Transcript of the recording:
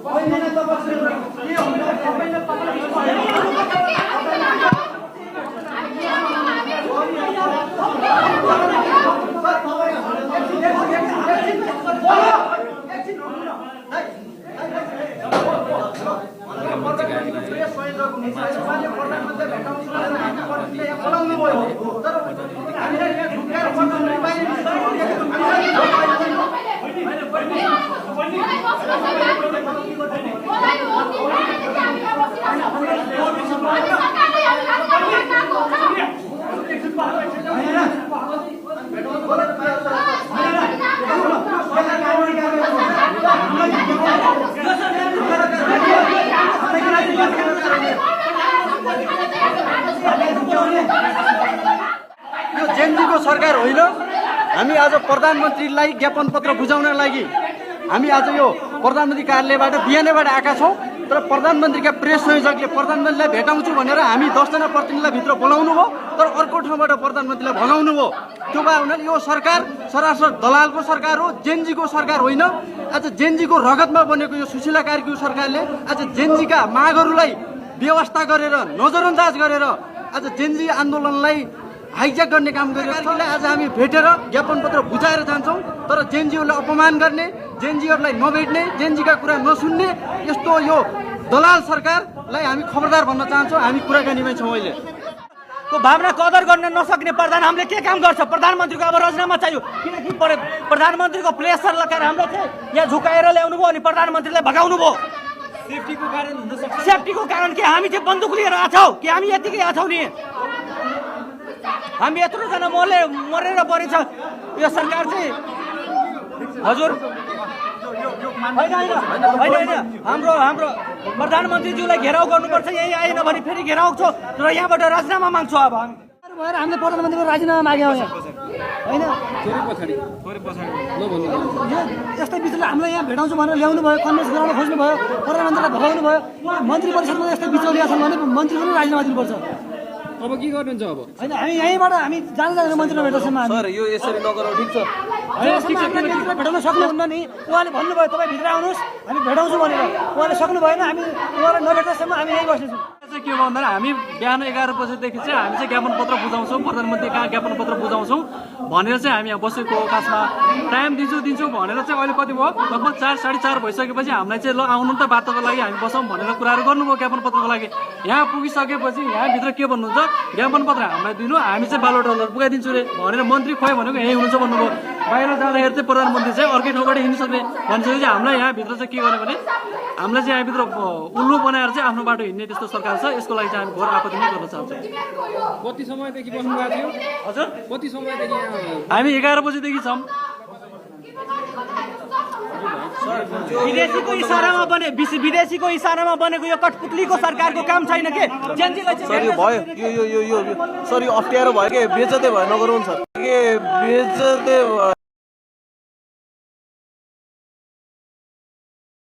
यो जेनजीको सरकार होइन। हामी आज प्रधानमन्त्रीलाई ज्ञापन पत्र बुझाउन लागि हामी आज यो प्रधानमन्त्री कार्यालयबाट बिहानैबाट आएका छौँ। तर प्रधानमन्त्रीका प्रेस संयोजकले प्रधानमन्त्रीलाई भेटाउँछु भनेर हामी 10 जना प्रतिनिधिलाई भित्र बोलाउनु भयो, तर अर्को ठाउँबाट प्रधानमन्त्रीलाई भगाउनु भयो। त्यो भए हुनाले यो सरकार सरासर दलालको सरकार हो, जेनजीको सरकार होइन। आज जेनजीको रगतमा बनेको यो सुशीला कार्कीको सरकारले आज जेनजीका मागहरूलाई व्यवस्था गरेर नजरअन्दाज गरेर आज जेनजी आन्दोलनलाई हाइज्याक गर्ने काम गरिरहेको छ। आज हामी भेटेर ज्ञापन पत्र बुझाएर जान्छौँ, तर जेनजीहरूलाई अपमान गर्ने, जेनजीहरूलाई नभेट्ने, जेनजीका कुरा नसुन्ने यस्तो यो दलाल सरकारलाई हामी खबरदार भन्न चाहन्छौँ। हामी कुराकानीमै छौँ। अहिले को भावना कदर गर्न नसक्ने प्रधान हामीले के काम गर्छ? प्रधानमन्त्रीको अब राजीनामा चाहियो, किनकि प्रधानमन्त्रीको प्रेसर लगाएर हाम्रो चाहिँ यहाँ झुकाएर ल्याउनु भयो अनि प्रधानमन्त्रीलाई भगाउनु भयो। सेफ्टीको कारण के हामी चाहिँ बन्दुक लिएर आछौँ कि हामी यतिकै आछौँ नि? हामी यत्रो जना मरेर परेछ यो सरकार चाहिँ। हजुर होइन हाम्रो प्रधानमन्त्रीज्यूलाई घेराउ गर्नुपर्छ। यही आएन भने फेरि घेराउ छ र यहाँबाट राजीनामा माग्छौँ। अब हामी भएर हामीले प्रधानमन्त्रीको राजीनामा माग्यौँ यहाँ होइन। यस्तै बिचले हामीलाई यहाँ भेटाउँछु भनेर ल्याउनु भयो, कन्भेन्स गराउन खोज्नु भयो, प्रधानमन्त्रीलाई भगाउनु भयो। मन्त्री परिषदमा यस्तै बिचौलिया छन् भने मन्त्री पनि राजीनामा दिनुपर्छ। अब के गर्नुहुन्छ? अब होइन हामी यहीँबाट हामी जाँदा मन्त्रीलाई भेट्छौँ। सर यो यसरी नगरौँ, ठिक छ? भेटाउन सक्नुहुन्न नि? उहाँले भन्नुभयो तपाईँ भित्र आउनुहोस् हामी भेटाउँछु भनेर, उहाँले सक्नु भएन। हामी उहाँलाई नभेट्दासम्म हामी यहीँ बस्नेछौँ। के भन्दा हामी बिहान 11 बजेदेखि चाहिँ हामी चाहिँ ज्ञापन पत्र बुझाउँछौँ, प्रधानमन्त्री कहाँ ज्ञापन पत्र बुझाउँछौँ भनेर चाहिँ हामी यहाँ बसेको अवकाशमा टाइम दिन्छु भनेर चाहिँ अहिले कति भयो, लगभग 4 साढे 4 भइसकेपछि हामीलाई चाहिँ ल आउनु त बाटोको लागि हामी बसौँ भनेर कुराहरू गर्नुभयो ज्ञापन पत्रको लागि। यहाँ पुगिसकेपछि यहाँभित्र के भन्नुहुन्छ, ज्ञापन पत्र हामीलाई दिनु, हामी चाहिँ बालोट पुगाइदिन्छु रे भनेर मन्त्री खोइ भनेको यहीँ हुनुहुन्छ भन्नुभयो। बाहिर जाँदाखेरि चाहिँ प्रधानमन्त्री चाहिँ अर्कै ठाउँबाट हिँड्नु सक्ने भनिसकेपछि हामीलाई यहाँभित्र चाहिँ के गर्ने भने हामीलाई चाहिँ यहाँभित्र उल्लु बनाएर चाहिँ आफ्नो बाटो हिँड्ने त्यस्तो सरकार छ। यसको लागि चाहिँ हामी घोर आपत्ति नै गर्न चाहन्छौँ। कति समयदेखि बस्नु भएको थियो? हजुर कति समयदेखि? हामी 11 बजेदेखि छौँ। विदेशीको इसारामा बनेको यो कठपुतलीको सरकारको काम छैन के? सर यो भयो यो सर यो अप्ठ्यारो भयो के? बेइज्जतै भयो, नगरौँ सर। के बेइज्जतै